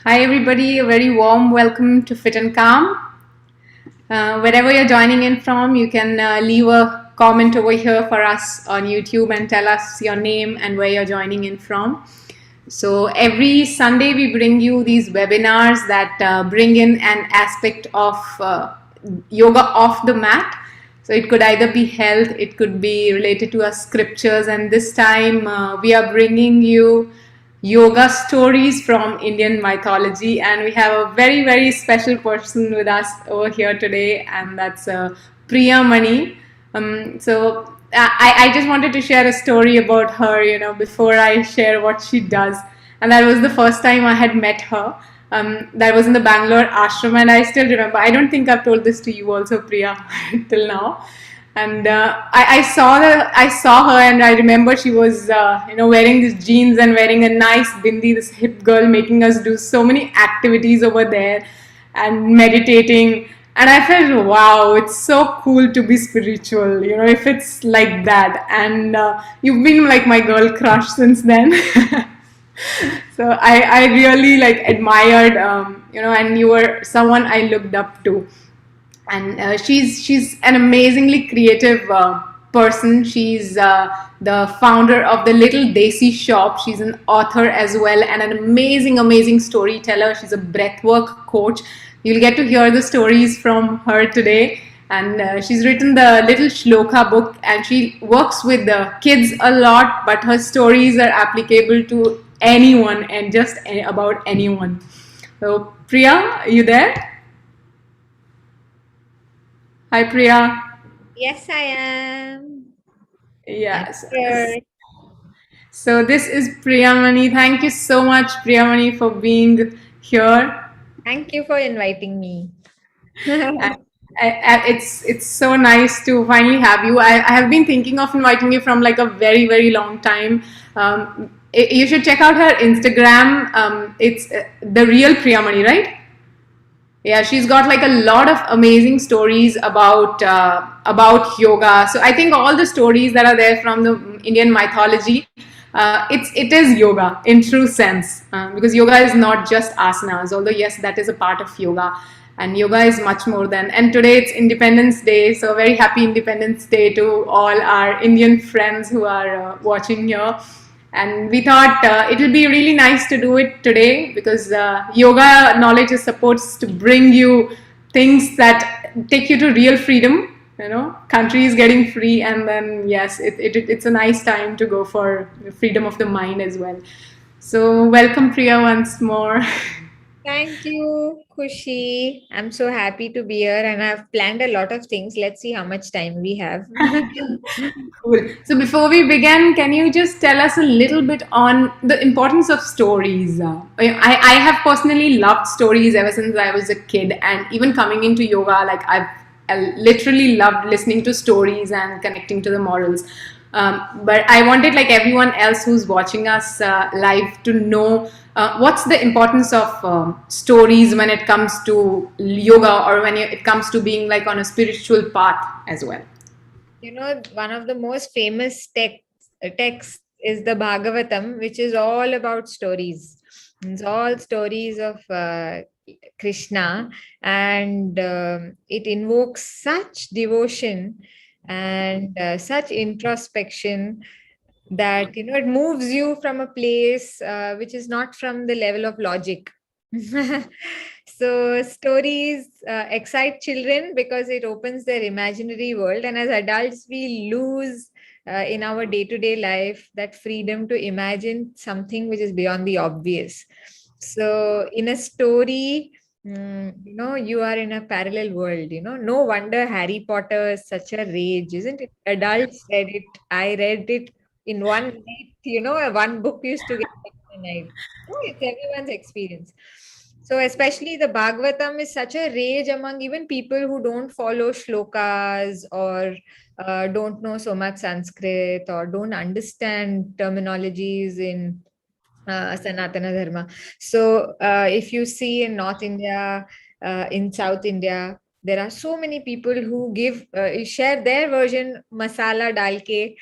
Hi, everybody. A very warm welcome to FitNCalm. Wherever you're joining in from, you can leave a comment over here for us on YouTube and tell us your name and where you're joining in from. So, every Sunday, we bring you these webinars that bring in an aspect of yoga off the mat. So, it could either be health, it could be related to our scriptures, and this time we are bringing you yoga stories from Indian mythology, and we have a very, very special person with us over here today, and that's Priyamani. I just wanted to share a story about her, before I share what she does. And that was the first time I had met her. That was in the Bangalore ashram, and I still remember. I don't think I've told this to you also, Priya, till now. And I saw her, and I remember she was wearing these jeans and wearing a nice bindi, this hip girl, making us do so many activities over there and meditating. And I felt, wow, it's so cool to be spiritual, if it's like that. And you've been like my girl crush since then. So I really like admired, and you were someone I looked up to. And she's an amazingly creative person. She's the founder of the Little Desi Shop. She's an author as well, and an amazing storyteller. She's a breathwork coach. You'll get to hear the stories from her today. And she's written the Little Shloka book, and she works with the kids a lot, but her stories are applicable to anyone and just about anyone. So, Priya, are you there? Hi, Priya. Yes, I am. Yes. Sure. So this is Priyamani. Thank you so much, Priyamani, for being here. Thank you for inviting me. And it's so nice to finally have you. I have been thinking of inviting you from like a very long time. You should check out her Instagram. It's the real Priyamani, right? Yeah, she's got like a lot of amazing stories about yoga. So I think all the stories that are there from the Indian mythology, it is yoga in true sense, because yoga is not just asanas. Although yes, that is a part of yoga, and yoga is much more than. And today it's Independence Day, so very happy Independence Day to all our Indian friends who are watching here. And we thought it will be really nice to do it today, because yoga knowledge is supposed to bring you things that take you to real freedom. Country is getting free, and then yes, it's a nice time to go for the freedom of the mind as well. So welcome, Priya, once more. Thank you, Kushi. I'm so happy to be here and I've planned a lot of things. Let's see how much time we have. Cool. So before we begin, can you just tell us a little bit on the importance of stories? I have personally loved stories ever since I was a kid, and even coming into yoga, like I literally loved listening to stories and connecting to the morals. But I wanted, like everyone else who's watching us live, to know what's the importance of stories when it comes to yoga, or when it comes to being like on a spiritual path as well. One of the most famous texts is the Bhagavatam, which is all about stories. It's all stories of Krishna, and it invokes such devotion and such introspection that it moves you from a place which is not from the level of logic. So stories excite children because it opens their imaginary world, and as adults we lose in our day-to-day life that freedom to imagine something which is beyond the obvious. So in a story, you are in a parallel world. No wonder Harry Potter is such a rage, isn't it? Adults read it. I read it in one night. One book used to get read in a night. Oh, it's everyone's experience. So especially the Bhagavatam is such a rage among even people who don't follow shlokas, or don't know so much Sanskrit, or don't understand terminologies in Sanatana Dharma. So if you see in North India, in South India, there are so many people who share their version masala dal ke.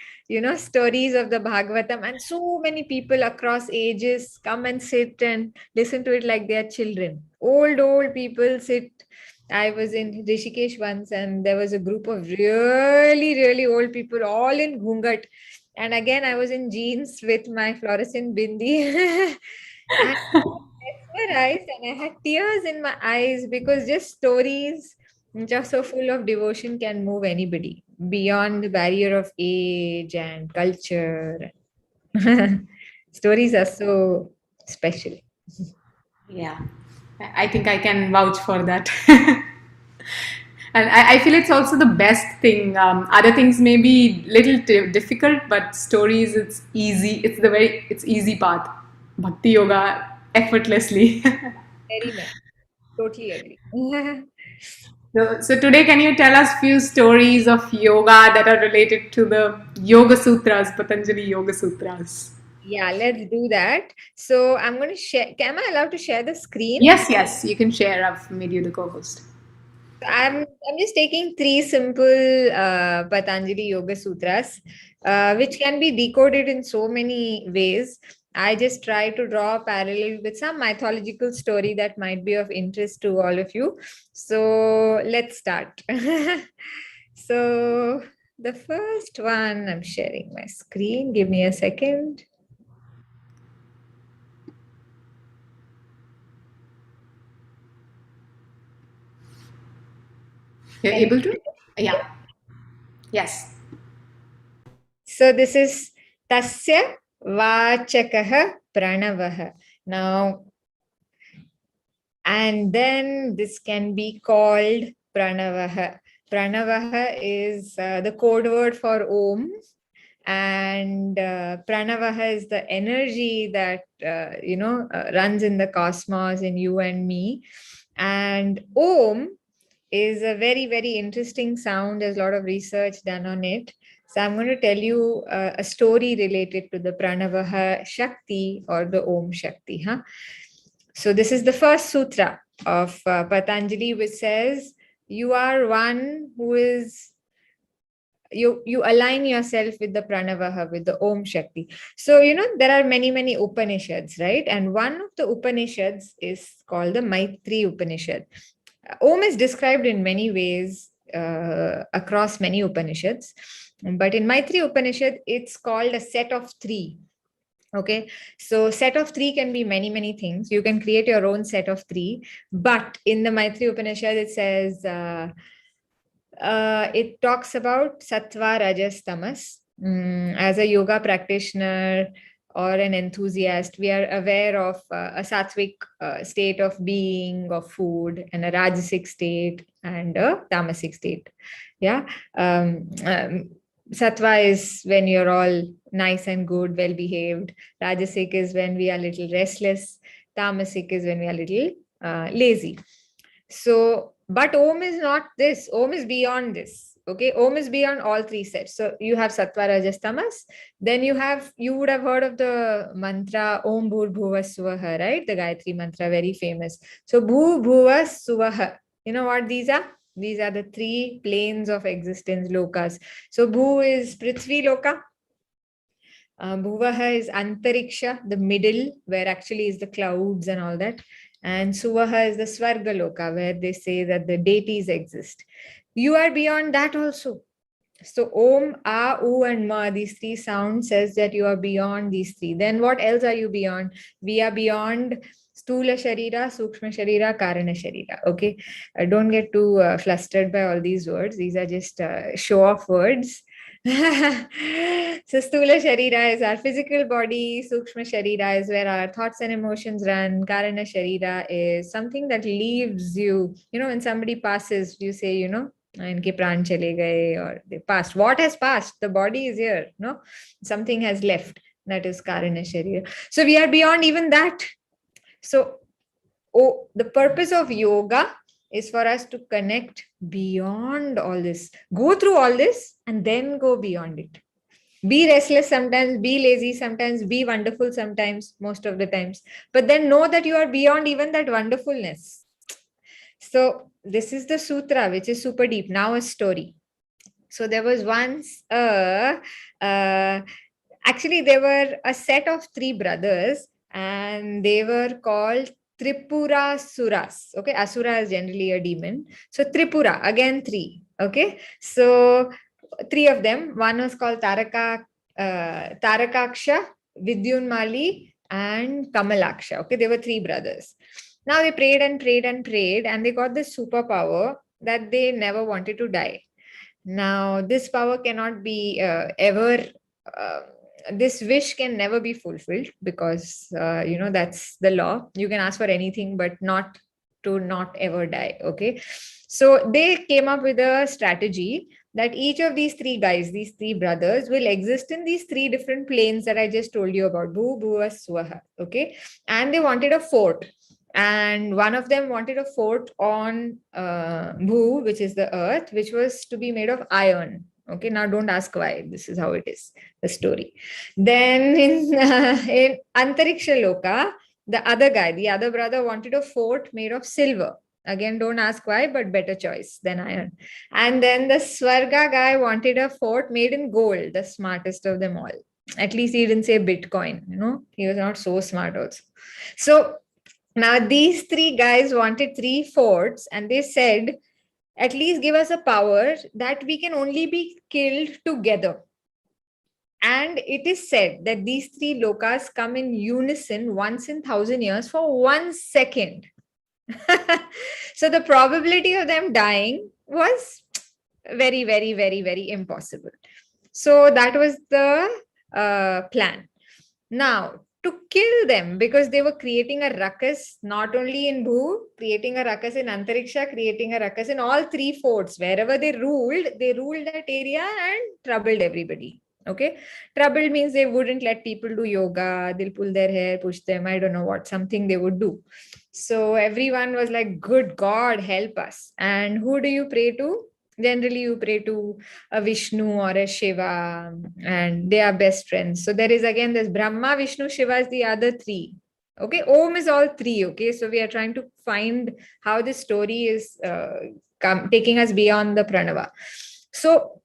stories of the Bhagavatam, and so many people across ages come and sit and listen to it like they are children. Old people sit. I was in Rishikesh once, and there was a group of really, really old people, all in ghungat. And again, I was in jeans with my fluorescent bindi. And mesmerized, and I had tears in my eyes because just stories just so full of devotion can move anybody beyond the barrier of age and culture. Stories are so special. Yeah, I think I can vouch for that. And I feel it's also the best thing. Other things may be little difficult, but stories, it's easy. It's easy path. Bhakti yoga effortlessly. Very much. Totally agree. So today, can you tell us few stories of yoga that are related to the Yoga Sutras, Patanjali Yoga Sutras? Yeah, let's do that. So I'm going to share. Am I allowed to share the screen? Yes, you can share. I've made you the co-host. I'm just taking three simple Patanjali Yoga Sutras, which can be decoded in so many ways. I just try to draw a parallel with some mythological story that might be of interest to all of you. So let's start. So the first one, I'm sharing my screen. Give me a second. You're Can able to? you? Yeah. Yes. So this is Tasya Vachakaha Pranavaha. Now, and then this can be called Pranavaha. Pranavaha is the code word for Om, and Pranavaha is the energy that runs in the cosmos, in you and me. And Om is a very, very interesting sound. There's a lot of research done on it. So I'm going to tell you a story related to the Pranavaha Shakti or the Om Shakti. Huh? So this is the first sutra of Patanjali, which says, you are one who is, you align yourself with the Pranavaha, with the Om Shakti. So, there are many, many Upanishads, right? And one of the Upanishads is called the Maitri Upanishad. Om is described in many ways across many Upanishads. But in Maitri Upanishad, it's called a set of three. Okay, so set of three can be many, many things. You can create your own set of three. But in the Maitri Upanishad, it says, it talks about Sattva, Rajas, Tamas. As a yoga practitioner or an enthusiast, we are aware of a sattvic state of being, of food, and a rajasic state and a tamasic state. Yeah. Sattva is when you're all nice and good, well behaved. Rajasic is when we are a little restless. Tamasic is when we are a little lazy. So, but Om is not this. Om is beyond this. Okay, Om is beyond all three sets. So you have Sattva, Rajas, Tamas. Then you would have heard of the mantra Om Bhur Bhuva Suvaha, right? The Gayatri mantra, very famous. So Bhu Bhuva Suvaha. You know what these are? These are the three planes of existence, lokas. So Bhu is Prithvi Loka. Bhuvaha is Antariksha, the middle, where actually is the clouds and all that. And Suvaha is the Swarga Loka, where they say that the deities exist. You are beyond that also. So Om, A, U, and Ma, these three sounds says that you are beyond these three. Then what else are you beyond? We are beyond Stula Sharira, Sukshma Sharira, Karana Sharira. Okay, don't get too flustered by all these words. These are just show-off words. So Stula Sharira is our physical body, Sukshma Sharira is where our thoughts and emotions run, Karana Sharira is something that leaves you. When somebody passes, you say, इनके प्राण चले गए or they passed. What has passed? The body is here. No, something has left. That is Karana Sharira. So we are beyond even that. So the purpose of yoga is for us to connect beyond all this. Go through all this and then go beyond it. Be restless sometimes, be lazy sometimes, be wonderful sometimes, most of the times. But then know that you are beyond even that wonderfulness. So this is the sutra, which is super deep. Now a story. So there was once actually there were a set of three brothers, and they were called Tripura Suras. Okay, Asura is generally a demon. So Tripura, again three. Okay, so three of them. One was called Tarakaksha, Vidyunmali, and Kamalaksha. Okay, they were three brothers. Now they prayed and prayed and prayed, and they got this superpower that they never wanted to die. Now, this power cannot be ever, uh, this wish can never be fulfilled, because, that's the law. You can ask for anything, but not to not ever die. Okay. So they came up with a strategy that each of these three guys, these three brothers, will exist in these three different planes that I just told you about: Bhu, Bhuva, Swaha. Okay. And they wanted a fort, and one of them wanted a fort on Bhu, which is the earth, which was to be made of iron. Okay, now don't ask why. This is how it is, the story. Then in Antariksha Loka, the other brother wanted a fort made of silver. Again, don't ask why, but better choice than iron. And then the Swarga guy wanted a fort made in gold, the smartest of them all. At least he didn't say Bitcoin, he was not so smart also. So now, these three guys wanted three forts, and they said, at least give us a power that we can only be killed together. And it is said that these three lokas come in unison once in 1,000 years for 1 second. So the probability of them dying was very, very, very, very impossible. So that was the plan. Now, to kill them, because they were creating a ruckus, not only in Bhu, creating a ruckus in Antariksha, creating a ruckus in all three forts. Wherever they ruled that area and troubled everybody. Okay. Troubled means they wouldn't let people do yoga, they'll pull their hair, push them, I don't know what, something they would do. So everyone was like, good God, help us. And who do you pray to? Generally, you pray to a Vishnu or a Shiva, and they are best friends. So there is again this Brahma, Vishnu, Shiva is the other three. Okay, Om is all three. Okay, so we are trying to find how this story is taking us beyond the Pranava. So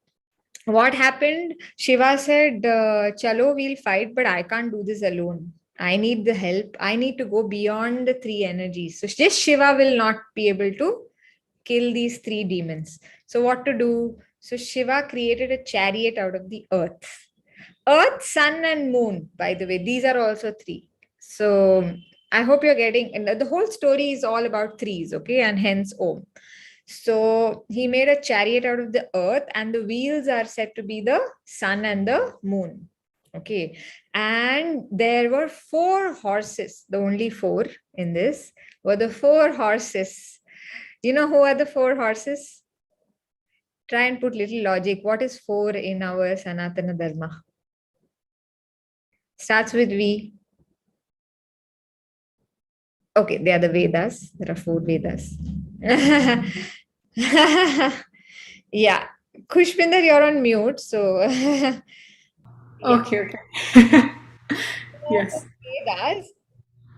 what happened? Shiva said, Chalo, we'll fight, but I can't do this alone. I need the help. I need to go beyond the three energies. So just Shiva will not be able to kill these three demons. So what to do? So Shiva created a chariot out of the earth. Earth, sun, and moon, by the way, these are also three. So I hope you're getting, and the whole story is all about threes, okay? And hence Om. So he made a chariot out of the earth, and the wheels are said to be the sun and the moon. Okay. And there were 4 horses. The only 4 in this were the 4 horses. You know who are the 4 horses? Try and put little logic. What is 4 in our Sanatana Dharma? Starts with V. Okay, they are the Vedas. There are 4 Vedas. Yeah. Kushpinder, you're on mute. So, yeah. Okay. Yes. Vedas.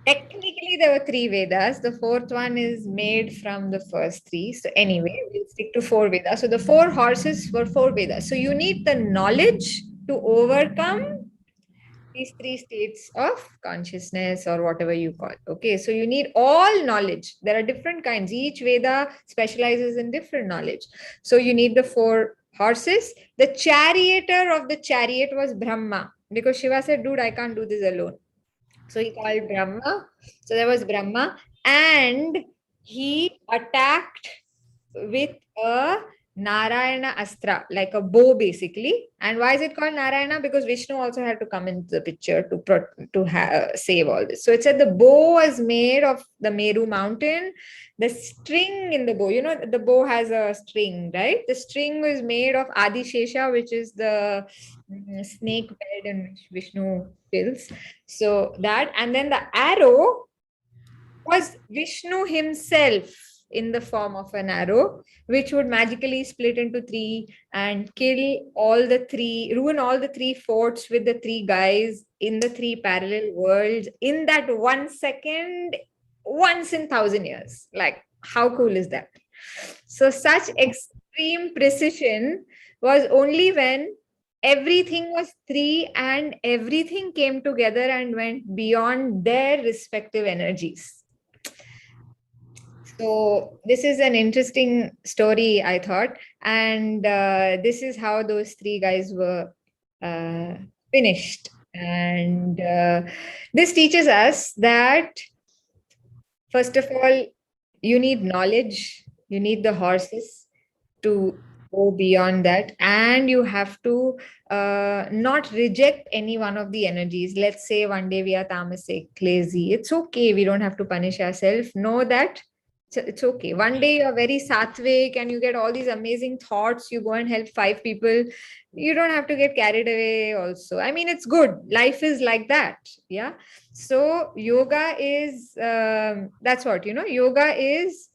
Technically, there were 3 Vedas. The 4th one is made from the first 3. So, anyway, we'll stick to 4 Vedas. So, the 4 horses were 4 Vedas. So, you need the knowledge to overcome these 3 states of consciousness, or whatever you call. Okay, so you need all knowledge. There are different kinds. Each Veda specializes in different knowledge. So, you need the 4 horses. The charioteer of the chariot was Brahma, because Shiva said, dude, I can't do this alone. So he called Brahma. So there was Brahma, and he attacked with a Narayana Astra, like a bow basically. And why is it called Narayana? Because Vishnu also had to come into the picture to save all this. So it said the bow was made of the Meru mountain. The string in the bow, the bow has a string, right? The string was made of Adishesha, which is the snake bed in which Vishnu kills. So that, and then the arrow was Vishnu himself in the form of an arrow, which would magically split into 3 and kill all the 3, ruin all the 3 forts with the 3 guys in the 3 parallel worlds in that 1 second, once in 1,000 years. Like, how cool is that? So such extreme precision was only when everything was three and everything came together and went beyond their respective energies. So this is an interesting story, I thought, and this is how those three guys were finished. And this teaches us that, first of all, you need knowledge, you need the horses to go beyond that, and you have to not reject any one of the energies. Let's say one day we are tamasic, lazy. It's okay. We don't have to punish ourselves. Know that it's okay. One day you're very sattvic and you get all these amazing thoughts. You go and help five people. You don't have to get carried away also. I mean, it's good. Life is like that. Yeah. So yoga is, that's what, yoga is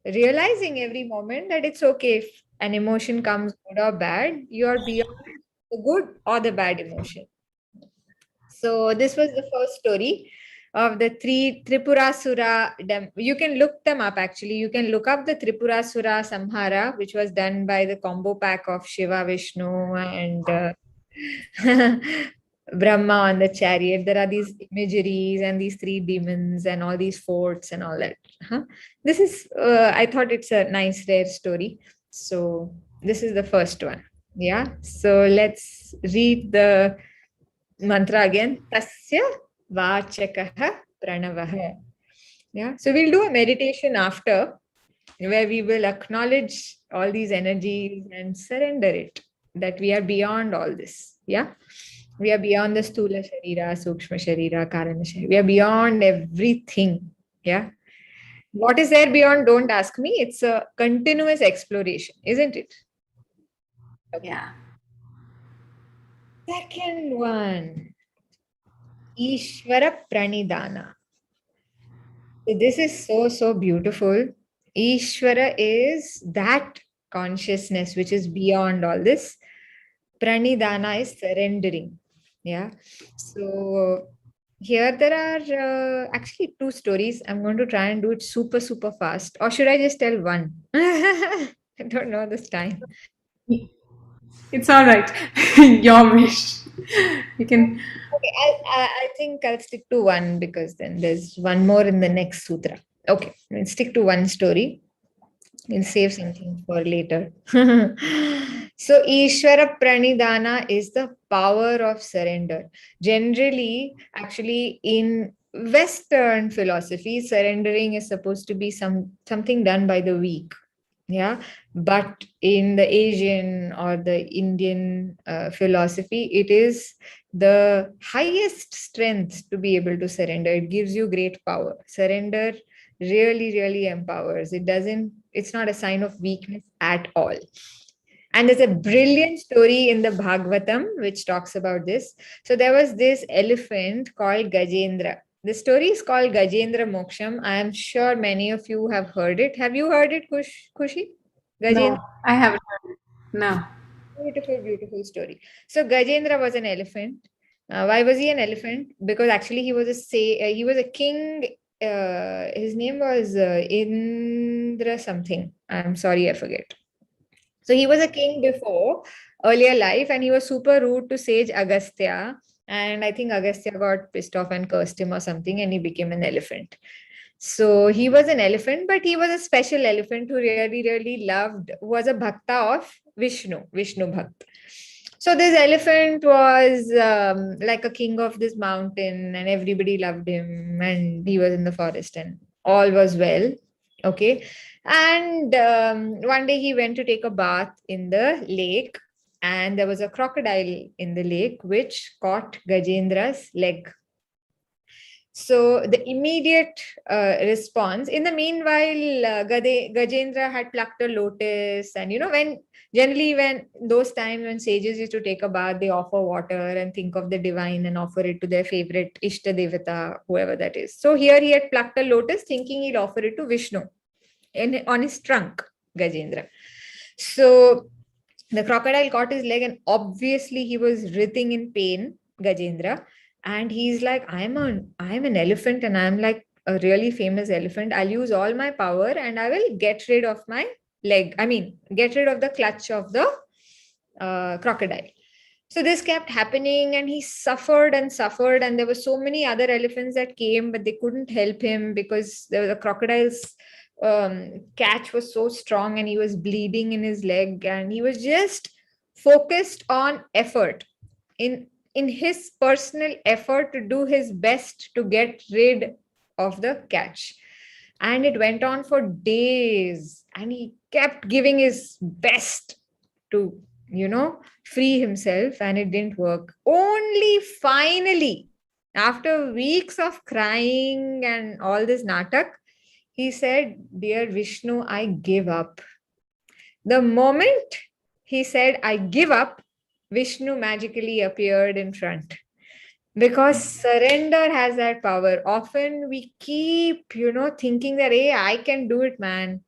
realizing every moment that it's okay if an emotion comes good or bad, you're beyond the good or the bad emotion. So this was the first story of the three Tripurasura. You can look them up actually. You can look up the Tripurasura Samhara, which was done by the combo pack of Shiva, Vishnu, and Brahma on the chariot. There are these imageries and these three demons and all these forts and all that. This is, I thought it's a nice, rare story. So this is the first one. Yeah. So let's read the mantra again. Tasya vachakaha pranavaha. Yeah. So we'll do a meditation after where we will acknowledge all these energies and surrender it, that we are beyond all this. Yeah. We are beyond the Stula Sharira, Sukshma Sharira, Karana Sharira. We are beyond everything. Yeah. What is there beyond? Don't ask me. It's a continuous exploration, isn't it? Okay. Yeah. Second one, Ishvara Pranidhana. This is so beautiful. Ishvara is that consciousness which is beyond all this. Pranidhana is surrendering. Yeah. So here there are actually two stories. I'm going to try and do it super fast. Or should I just tell one? I don't know this time. It's all right. Your wish. You can. Okay, I think I'll stick to one because then there's one more in the next sutra. Okay, we'll stick to one story. We'll save something for later. So, Ishvara Pranidhana is the power of surrender. Generally, actually, in Western philosophy, surrendering is supposed to be something done by the weak. Yeah, but in the Asian or the Indian philosophy, it is the highest strength to be able to surrender. It gives you great power. Surrender really empowers. It's not a sign of weakness at all. And there's a brilliant story in the Bhagavatam which talks about this. So there was this elephant called Gajendra. The story is called Gajendra Moksham. I am sure many of you have heard it. Have you heard it, Kushi? No, Gajendra? I haven't heard it. No. Beautiful story. So Gajendra was an elephant. Why was he an elephant? Because actually he was a king. His name was Indra something. I'm sorry, I forget. So he was a king before earlier life, and he was super rude to sage Agastya. And I think Agastya got pissed off and cursed him or something, and he became an elephant. So he was an elephant, but he was a special elephant who really loved, was a bhakta of Vishnu Bhakt. So this elephant was like a king of this mountain, and everybody loved him, and he was in the forest, and all was well. Okay. And one day he went to take a bath in the lake, and there was a crocodile in the lake which caught Gajendra's leg. So the immediate response, in the meanwhile, Gajendra had plucked a lotus, and when those times when sages used to take a bath, they offer water and think of the divine and offer it to their favorite Ishta Devata, whoever that is. So here he had plucked a lotus, thinking he'd offer it to Vishnu on his trunk, Gajendra. So the crocodile caught his leg, and obviously he was writhing in pain, Gajendra. And he's like, I'm an elephant, and I'm like a really famous elephant. I'll use all my power and I will get rid of my leg. I mean, get rid of the clutch of the crocodile. So this kept happening, and he suffered and suffered. And there were so many other elephants that came, but they couldn't help him because the crocodile's catch was so strong, and he was bleeding in his leg, and he was just focused on effort in his personal effort to do his best to get rid of the catch. And it went on for days, and he kept giving his best to, free himself, and it didn't work. Only finally, after weeks of crying and all this natak, he said, "Dear Vishnu, I give up." The moment he said, "I give up," Vishnu magically appeared in front. Because surrender has that power. Often we keep, thinking that, hey, I can do it, man.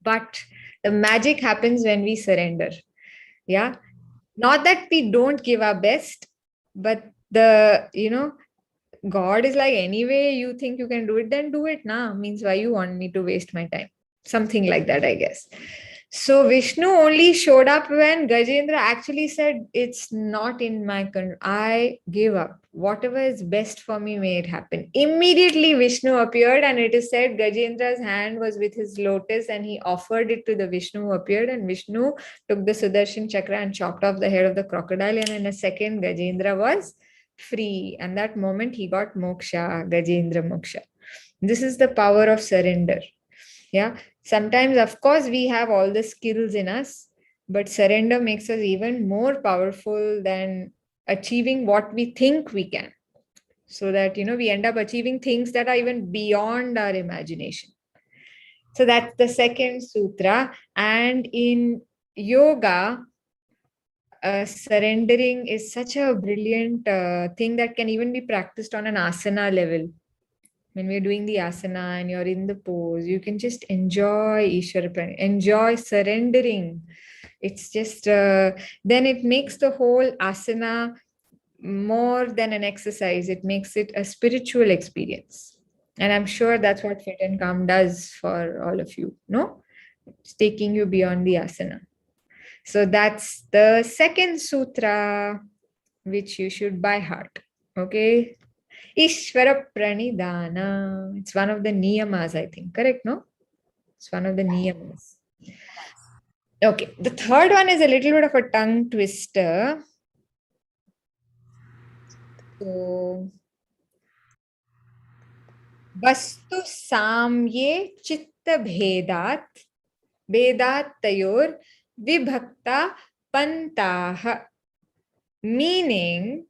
But the magic happens when we surrender. Yeah. Not that we don't give our best, but God is like, anyway, you think you can do it, then do it now. Means, why you want me to waste my time? Something like that, I guess. So Vishnu only showed up when Gajendra actually said, "It's not in my control. I give up. Whatever is best for me, may it happen." Immediately Vishnu appeared, and it is said Gajendra's hand was with his lotus, and he offered it to the Vishnu who appeared, and Vishnu took the Sudarshan Chakra and chopped off the head of the crocodile, and in a second Gajendra was free. And that moment he got moksha, Gajendra Moksha. This is the power of surrender. Yeah. Sometimes, of course, we have all the skills in us, but surrender makes us even more powerful than achieving what we think we can. So that, we end up achieving things that are even beyond our imagination. So that's the second sutra. And in yoga, surrendering is such a brilliant thing that can even be practiced on an asana level. When we're doing the asana and you're in the pose, you can just enjoy Ishwara, enjoy surrendering. It's just, then it makes the whole asana more than an exercise. It makes it a spiritual experience. And I'm sure that's what FitNCalm does for all of you. No? It's taking you beyond the asana. So that's the second sutra, which you should by heart. Okay. Ishvara Pranidhana. It's one of the niyamas, I think. Correct, no? It's one of the niyamas. Okay. The third one is a little bit of a tongue twister. So, Vastu Samye Chitta Bhedat Tayor Vibhakta Pantaha. Meaning,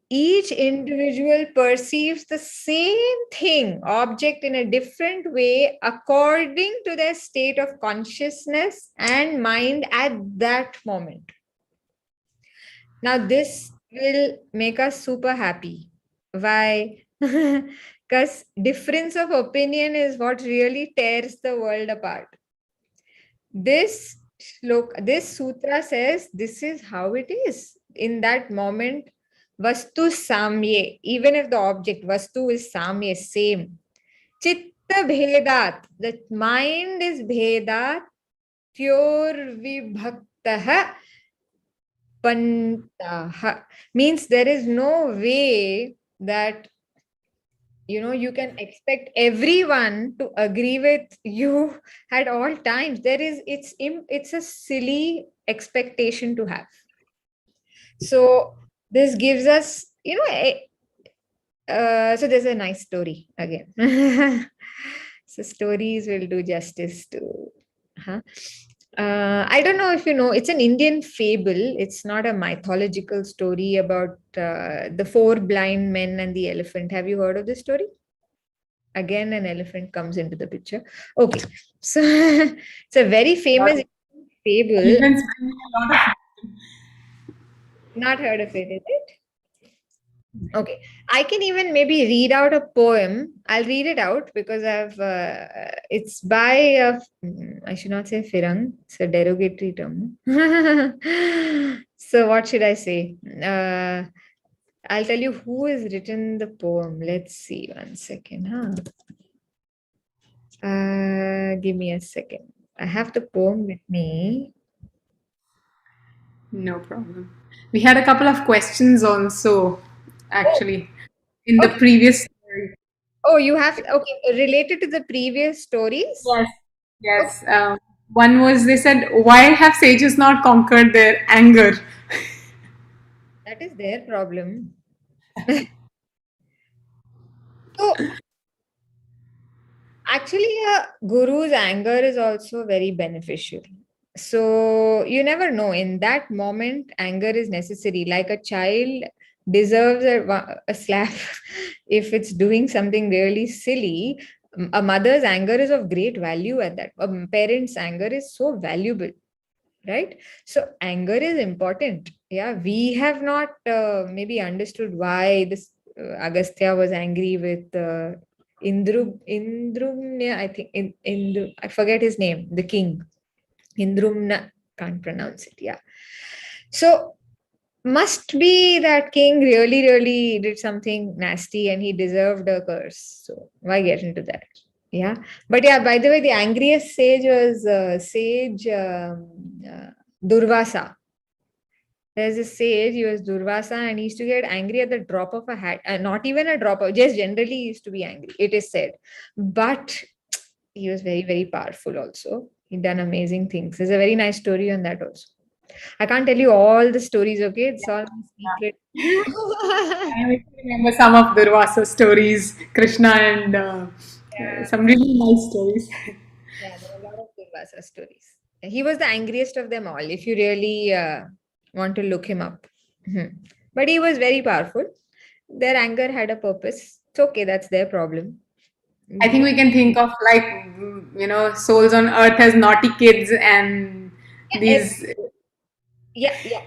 each individual perceives the same thing, object, in a different way according to their state of consciousness and mind at that moment. Now, this will make us super happy. Why? Because difference of opinion is what really tears the world apart. This sutra says this is how it is. In that moment, Vastu Samye, even if the object Vastu is Samye, same. Chitta Bhedat, the mind is Bhedat, Tyor Vibhaktaha Pantaha. Means there is no way that you can expect everyone to agree with you at all times. It's a silly expectation to have. So this gives us, so there's a nice story again. So stories will do justice to. I don't know if you know, it's an Indian fable. It's not a mythological story about the four blind men and the elephant. Have you heard of this story? Again, an elephant comes into the picture. Okay. So it's a very famous fable. Elephants bring me a lot of. Not heard of it, is it? Okay. I can even maybe read out a poem. I'll read it out because it's by, I should not say Firang. It's a derogatory term. So what should I say? I'll tell you who has written the poem. Let's see. 1 second. Give me a second. I have the poem with me. No problem. We had a couple of questions also, Oh, actually, in the okay. previous story. Oh, you have, okay, related to the previous stories? Yes. Okay, Yes. One was they said, why have sages not conquered their anger? that is their problem. So, actually, a guru's anger is also very beneficial. So you never know. In that moment, anger is necessary. Like a child deserves a slap if it's doing something really silly. A mother's anger is of great value at that. A parent's anger is so valuable, right? So anger is important. Yeah, we have not maybe understood why this Agastya was angry with Indrumnya, I think. I forget his name, the king. Indrumna, can't pronounce it. Yeah. So must be that king really, really did something nasty and he deserved a curse. So why get into that? Yeah. But yeah, by the way, the angriest sage was sage Durvasa. There's a sage, he was Durvasa, and he used to get angry at the drop of a hat. Not even a drop of, just generally he used to be angry, it is said. But he was very, very powerful also. He done amazing things. There's a very nice story on that also. I can't tell you all the stories, okay? It's all secret. I remember some of Durvasa stories, Krishna and Yeah, some really nice stories. yeah, there are a lot of Durvasa stories. He was the angriest of them all, if you really want to look him up. Mhm. But he was very powerful. Their anger had a purpose. It's okay, that's their problem. I think we can think of like souls on earth as naughty kids and Yeah, these. yeah, yeah.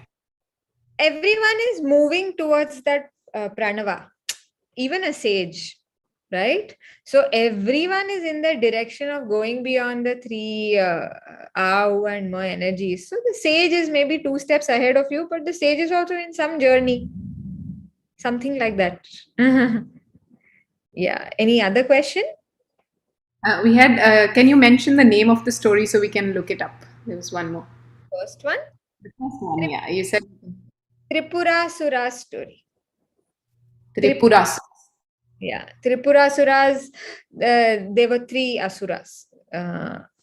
Everyone is moving towards that pranava, even a sage, right? So everyone is in the direction of going beyond the three au and ma energies. So the sage is maybe two steps ahead of you, but the sage is also in some journey, something like that. Yeah. Any other question? We had. Can you mention the name of the story so we can look it up? There was one more. First one, The first one, yeah. You said Tripura Sura story. Tripuras. Yeah, Tripura Asuras, there were three Asuras.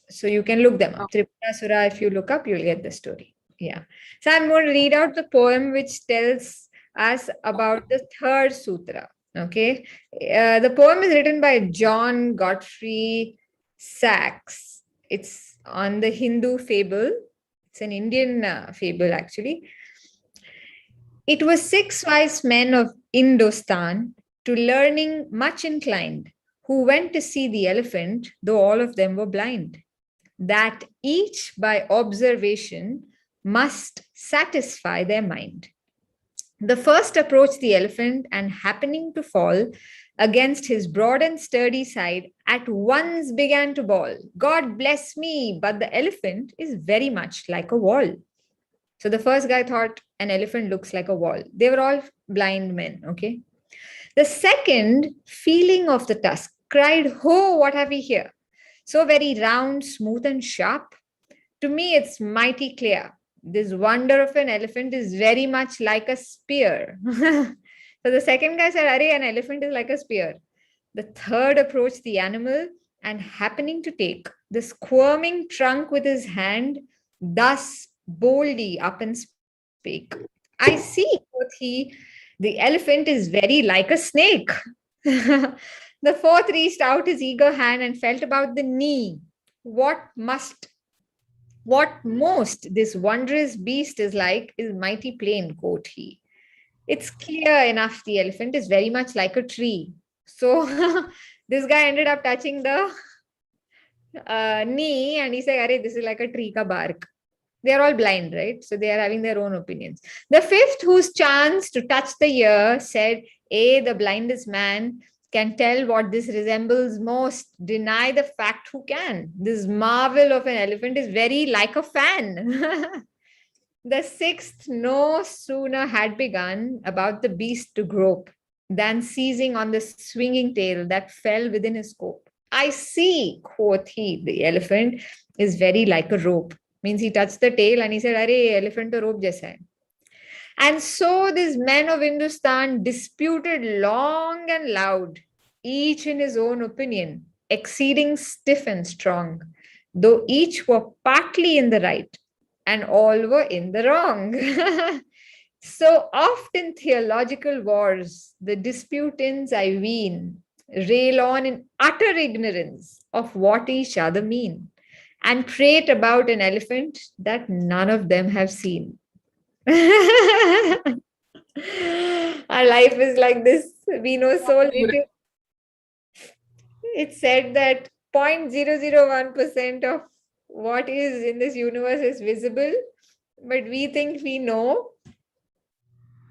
So you can look them up. Oh, Tripura Asura, if you look up, you'll get the story. Yeah. So I'm going to read out the poem which tells us about the third sutra. Okay. The poem is written by John Godfrey Sachs. It's on the Hindu fable. It's an Indian fable, actually. It was six wise men of Indostan, to learning much inclined, who went to see the elephant, though all of them were blind, that each by observation must satisfy their mind. The first approached the elephant, and happening to fall against his broad and sturdy side, at once began to bawl, God bless me, but the elephant is very much like a wall. So the first guy thought an elephant looks like a wall. They were all blind men, okay? The second, feeling of the tusk, cried, Ho, what have we here? So very round, smooth, and sharp. To me, it's mighty clear. This wonder of an elephant is very much like a spear. So the second guy said, Arey, an elephant is like a spear. The third approached the animal, and happening to take the squirming trunk with his hand, thus boldly up and spake. I see, quoth he, the elephant is very like a snake. The fourth reached out his eager hand and felt about the knee. What must, what most this wondrous beast is like is mighty plain, quoth he. It's clear enough the elephant is very much like a tree. So this guy ended up touching the knee and he said, Arey, this is like a tree ka bark. They are all blind, right? So they are having their own opinions. The fifth, whose chance to touch the ear, said, A, the blindest man can tell what this resembles most. Deny the fact who can. This marvel of an elephant is very like a fan. The sixth no sooner had begun about the beast to grope than seizing on the swinging tail that fell within his scope. I see, quoth he. The elephant is very like a rope. Means he touched the tail and he said, Arey, elephant to rope jaisa hai. And so these men of Hindustan disputed long and loud, each in his own opinion, exceeding stiff and strong, though each were partly in the right and all were in the wrong. So oft in theological wars, the disputants, I ween, rail on in utter ignorance of what each other mean, and prate about an elephant that none of them have seen. Our life is like this. We know so little. It's said that 0.001% of what is in this universe is visible, but we think we know.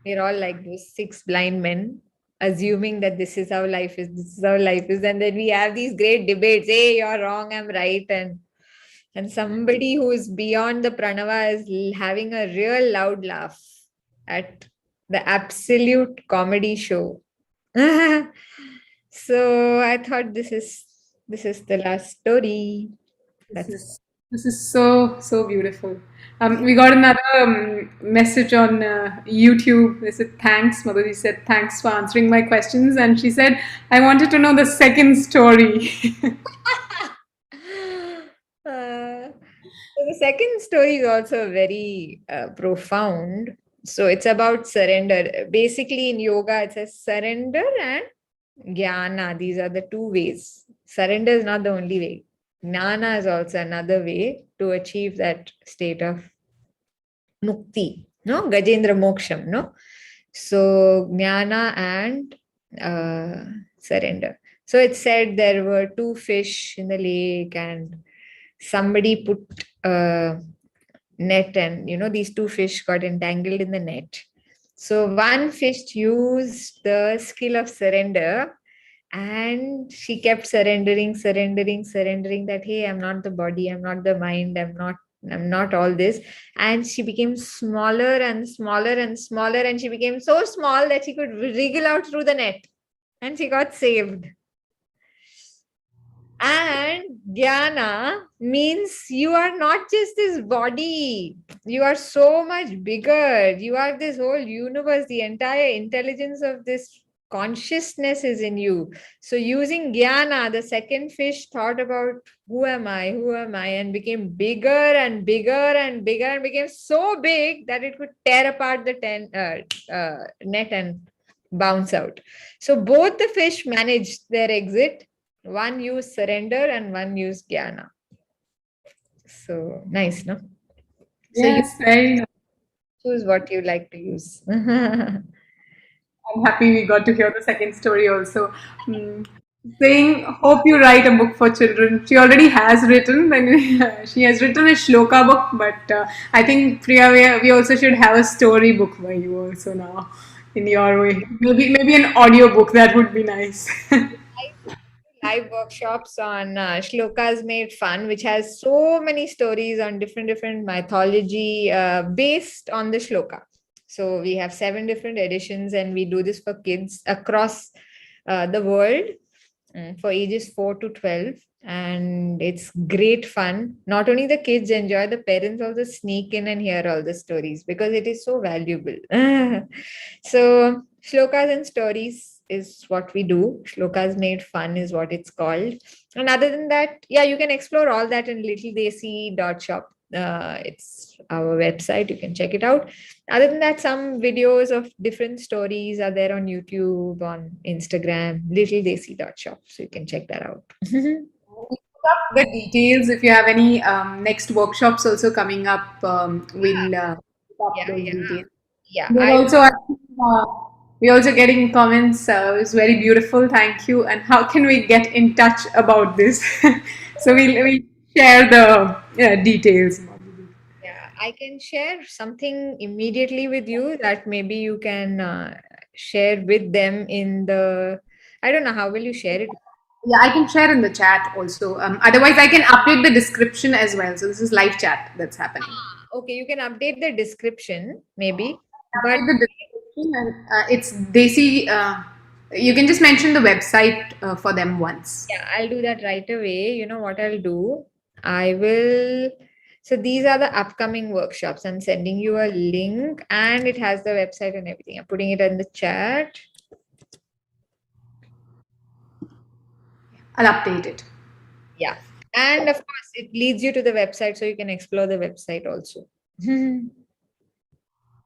We're all like those six blind men, assuming that this is how life is, this is how life is. And then we have these great debates. Hey, you're wrong, I'm right. And somebody who's beyond the pranava is having a real loud laugh at the absolute comedy show. So I thought this is the last story. This is so beautiful. We got another message on YouTube. They said, thanks, Madhuri said, thanks for answering my questions. And she said, I wanted to know the second story. So the second story is also very profound. So it's about surrender. Basically, in yoga, it says surrender and jnana. These are the two ways. Surrender is not the only way. Jnana is also another way to achieve that state of mukti. No, Gajendra Moksham. No, so jnana and surrender. So it said there were two fish in the lake, and somebody put a net, and these two fish got entangled in the net. So one fish used the skill of surrender, and she kept surrendering that, hey, I'm not the body, I'm not the mind, I'm not all this. And she became smaller and smaller and smaller, and she became so small that she could wriggle out through the net, and she got saved. And jnana means you are not just this body, you are so much bigger. You are this whole universe, the entire intelligence of this consciousness is in you. So using jnana, the second fish thought about who am I, and became bigger and bigger and bigger, and became so big that it could tear apart the net and bounce out. So both the fish managed their exit. One used surrender and one used jnana. So nice, no? Yes, so very nice. choose what you like to use. I'm happy we got to hear the second story also. Saying, hope you write a book for children. She already has written, and she has written a shloka book, but I think, Priya, we also should have a story book by you also now, in your way. Maybe an audio book, that would be nice. Live workshops on Shlokas Made Fun, which has so many stories on different mythology based on the shloka. So we have 7 different editions, and we do this for kids across the world for ages 4 to 12. And it's great fun. Not only the kids enjoy, the parents also sneak in and hear all the stories because it is so valuable. So shlokas and stories is what we do. Shlokas Made Fun is what it's called. And other than that, yeah, you can explore all that in littledesi.shop. It's our website. You can check it out. Other than that, some videos of different stories are there on YouTube, on Instagram, littledesi.shop. So you can check that out. Put up the details if you have any next workshops also coming up. We'll put up those details. Yeah, We're also we're also getting comments. It's very beautiful. Thank you. And how can we get in touch about this? So we'll share the details. yeah, I can share something immediately with you that maybe you can share with them in the. I don't know, how will you share it? Yeah, I can share in the chat also. Otherwise, I can update the description as well. So this is live chat that's happening. Okay, you can update the description maybe, but Update the description, and it's Desi. You can just mention the website for them once. Yeah, I'll do that right away. You know what I'll do? I will. So these are the upcoming workshops. I'm sending you a link and it has the website and everything. I'm putting it in the chat. I'll update it. Yeah. And of course, it leads you to the website so you can explore the website also. And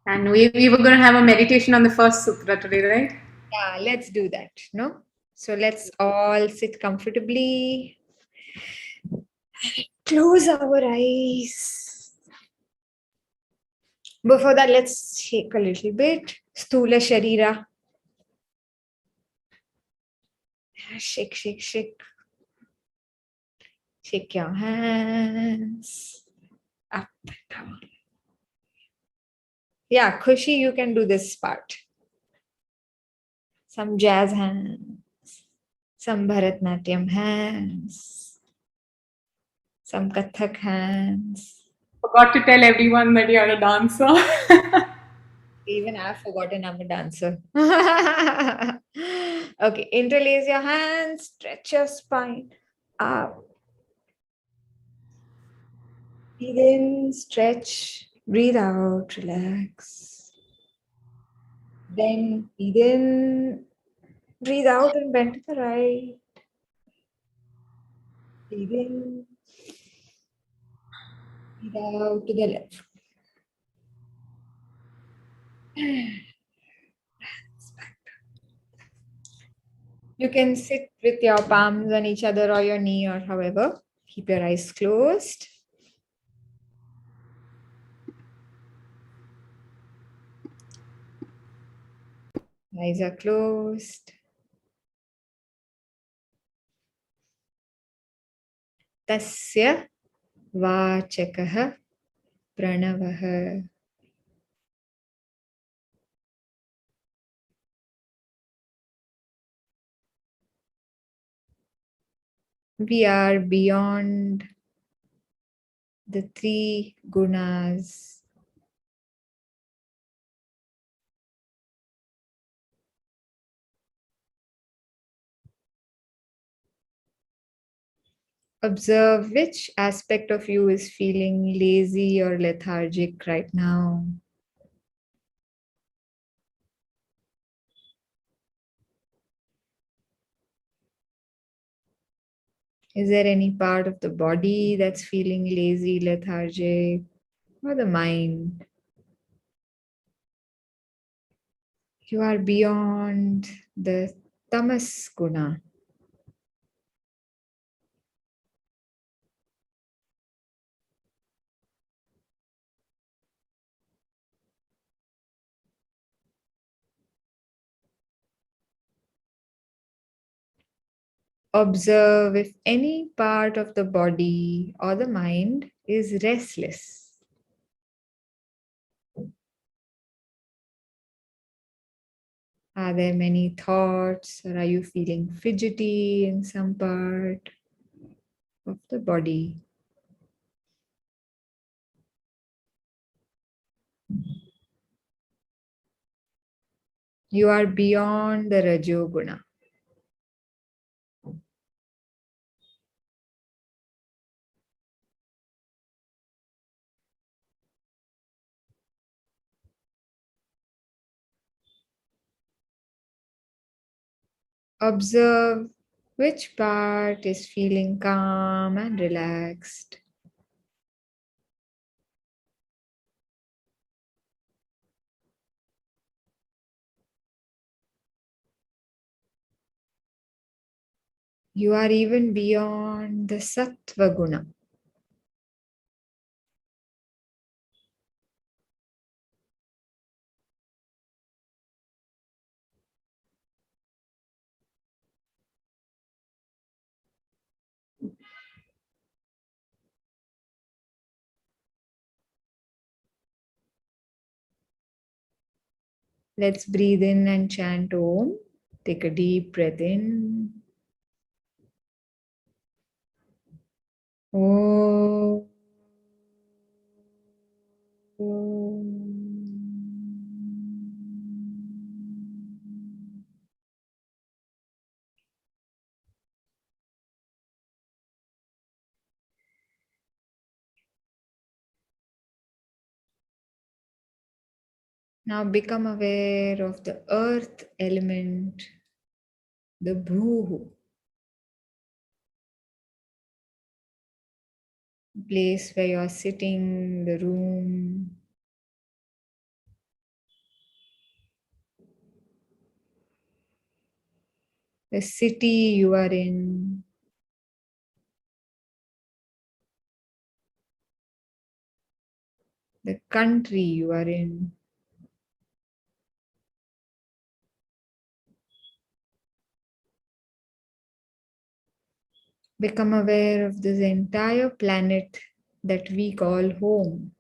we were going to have a meditation on the first sutra today, right? Yeah, let's do that. No? So let's all sit comfortably. Close our eyes. Before that, let's shake a little bit. Stula Sharira. Shake, shake, shake. Shake your hands. Up and down. Yeah, Khushi, you can do this part. Some jazz hands. Some Bharatnatyam hands. Some Kathak hands. Forgot to tell everyone that you're a dancer. Even I've forgotten I'm a dancer. Okay, interlace your hands, stretch your spine up. Breathe in, stretch, breathe out, relax. Then breathe in, breathe out and bend to the right. Breathe in, breathe out to the left. You can sit with your palms on each other or your knee or however. Keep your eyes closed. Eyes are closed. Tasya vachakah pranavah. We are beyond the three gunas. Observe which aspect of you is feeling lazy or lethargic right now. Is there any part of the body that's feeling lazy, lethargic, or the mind? You are beyond the tamas guna. Observe if any part of the body or the mind is restless. Are there many thoughts, or are you feeling fidgety in some part of the body? You are beyond the Rajoguna. Observe which part is feeling calm and relaxed. You are even beyond the Sattva Guna. Let's breathe in and chant Om. Take a deep breath in. Om. Now become aware of the earth element, the bhu, place where you're sitting, the room, the city you are in, the country you are in. Become aware of this entire planet that we call home.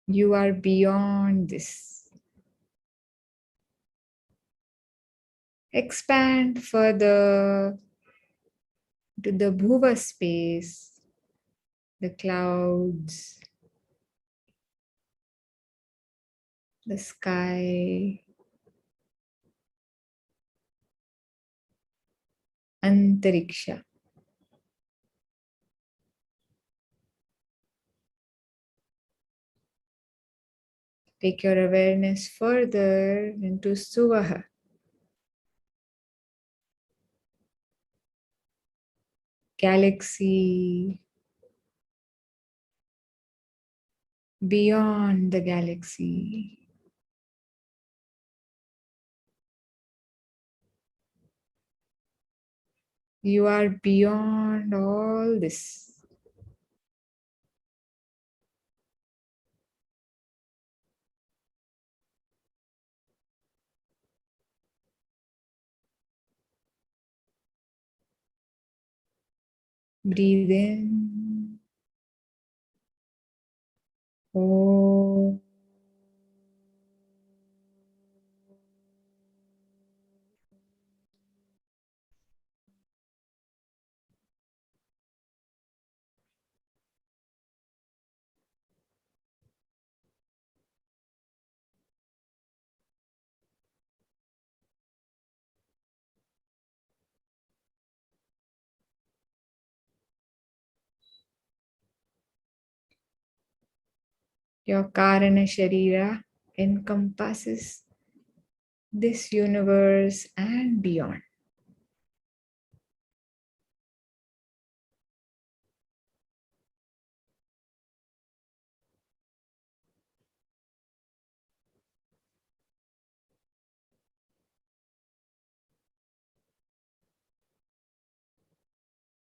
You are beyond this. Expand further to the bhuva space, the clouds, the sky, antariksha. Take your awareness further into suvaha, galaxy, beyond the galaxy. You are beyond all this. Breathe in. Oh. Your Karana Sharira encompasses this universe and beyond.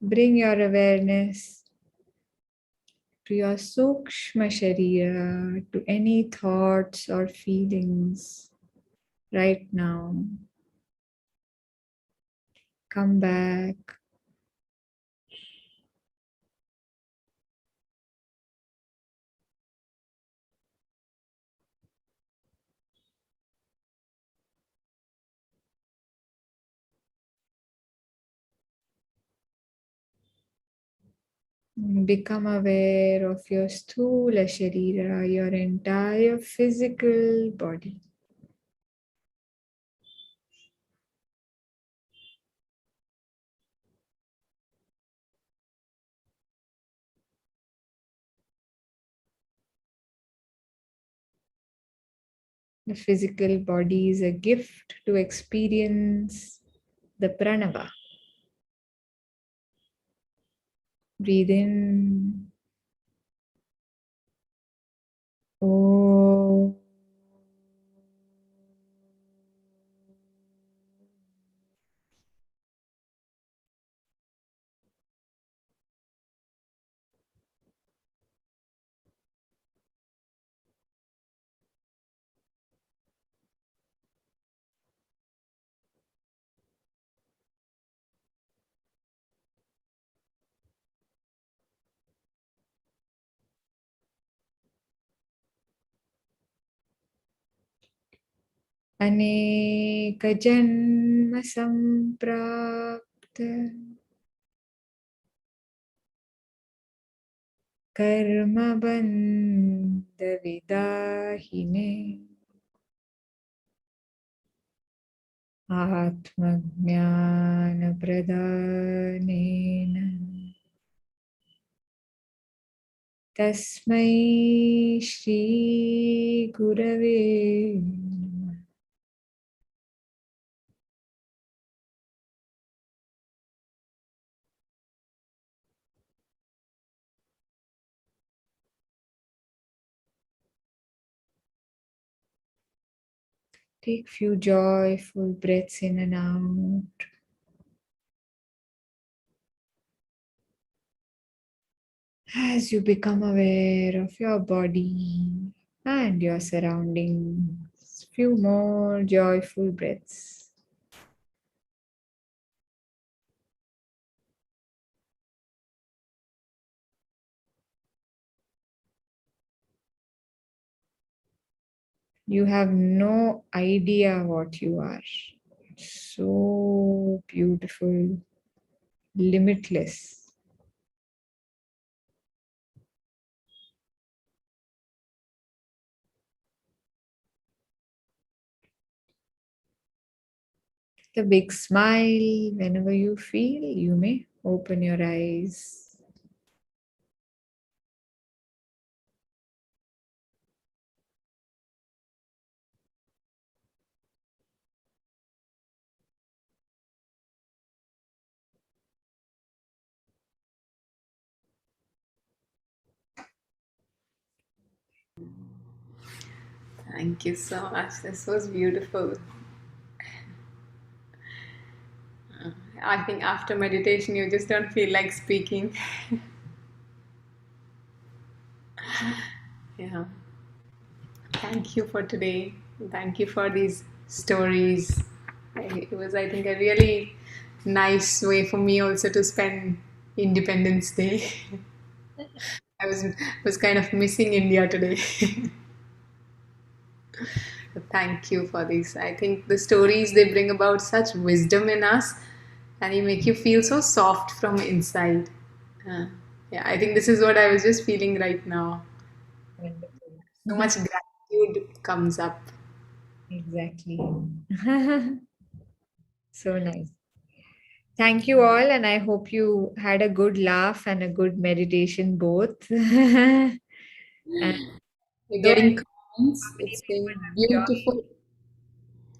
Bring your awareness to your Sukshma Sharira, to any thoughts or feelings right now. Come back. Become aware of your Sthula Sharira, your entire physical body. The physical body is a gift to experience the pranava. Breathe in. Oh. अनेक जन्म संप्राप्त कर्म बंध विदाहिने आत्मज्ञानप्रदानेन तस्मै श्रीगुरवे नमः। Take few joyful breaths in and out. As you become aware of your body and your surroundings, few more joyful breaths. You have no idea what you are. It's so beautiful, limitless. The big smile. Whenever you feel, you may open your eyes. Thank you so much. This was beautiful. I think after meditation, you just don't feel like speaking. Yeah. Thank you for today. Thank you for these stories. It was, I think, a really nice way for me also to spend Independence Day. I was kind of missing India today. Thank you for this. I think the stories they bring about such wisdom in us, and they make you feel so soft from inside. Uh, yeah, I think this is what I was just feeling right now. Wonderful. So much gratitude comes up. Exactly. So nice. Thank you all, and I hope you had a good laugh and a good meditation both. And We're though getting how comments. many It's people saying have beautiful.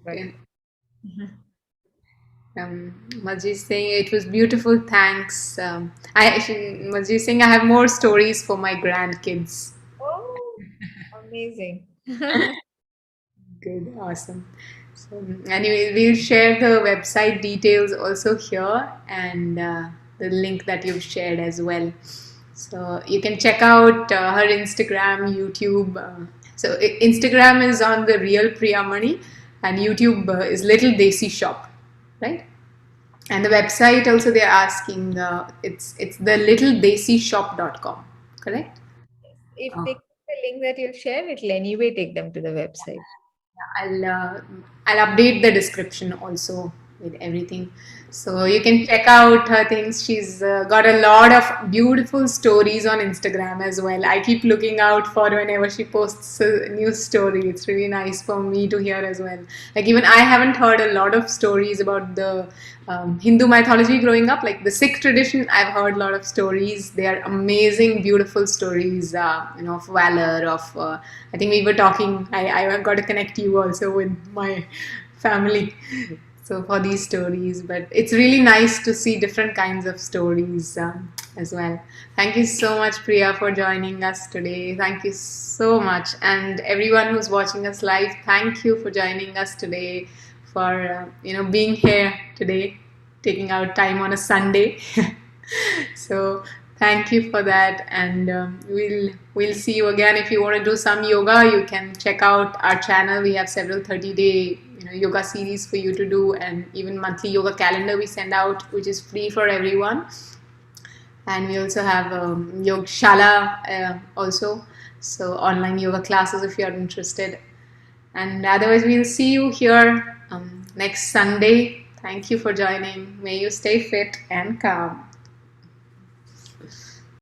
joined, Yeah. Majid is saying it was beautiful. Thanks. I actually Majid is saying I have more stories for my grandkids. oh, amazing. Good, awesome. So, anyway, we'll share the website details also here and the link that you've shared as well. So, you can check out her Instagram, YouTube. Instagram is on the real Priyamani, and YouTube is Little Desi Shop, right? And the website also they're asking it's the littledesishop.com, correct? If they Oh. click the link that you've shared, it'll anyway take them to the website. I'll update the description also with everything, so you can check out her things. She's got a lot of beautiful stories on Instagram as well. I keep looking out for whenever she posts a new story. It's really nice for me to hear as well. Like even I haven't heard a lot of stories about the Hindu mythology growing up. Like the Sikh tradition, I've heard a lot of stories. They are amazing, beautiful stories. Of valor. I think we were talking. I got to connect you also with my family. So for these stories, but it's really nice to see different kinds of stories as well. Thank you so much, Priya, for joining us today. Thank you so much, and everyone who's watching us live. Thank you for joining us today, for being here today, taking out time on a Sunday. So thank you for that, and we'll see you again. If you want to do some yoga, you can check out our channel. We have several 30-day yoga series for you to do, and even monthly yoga calendar we send out, which is free for everyone. And we also have yoga shala also, so online yoga classes if you are interested. And otherwise, we'll see you here next Sunday. Thank you for joining. May you stay fit and calm.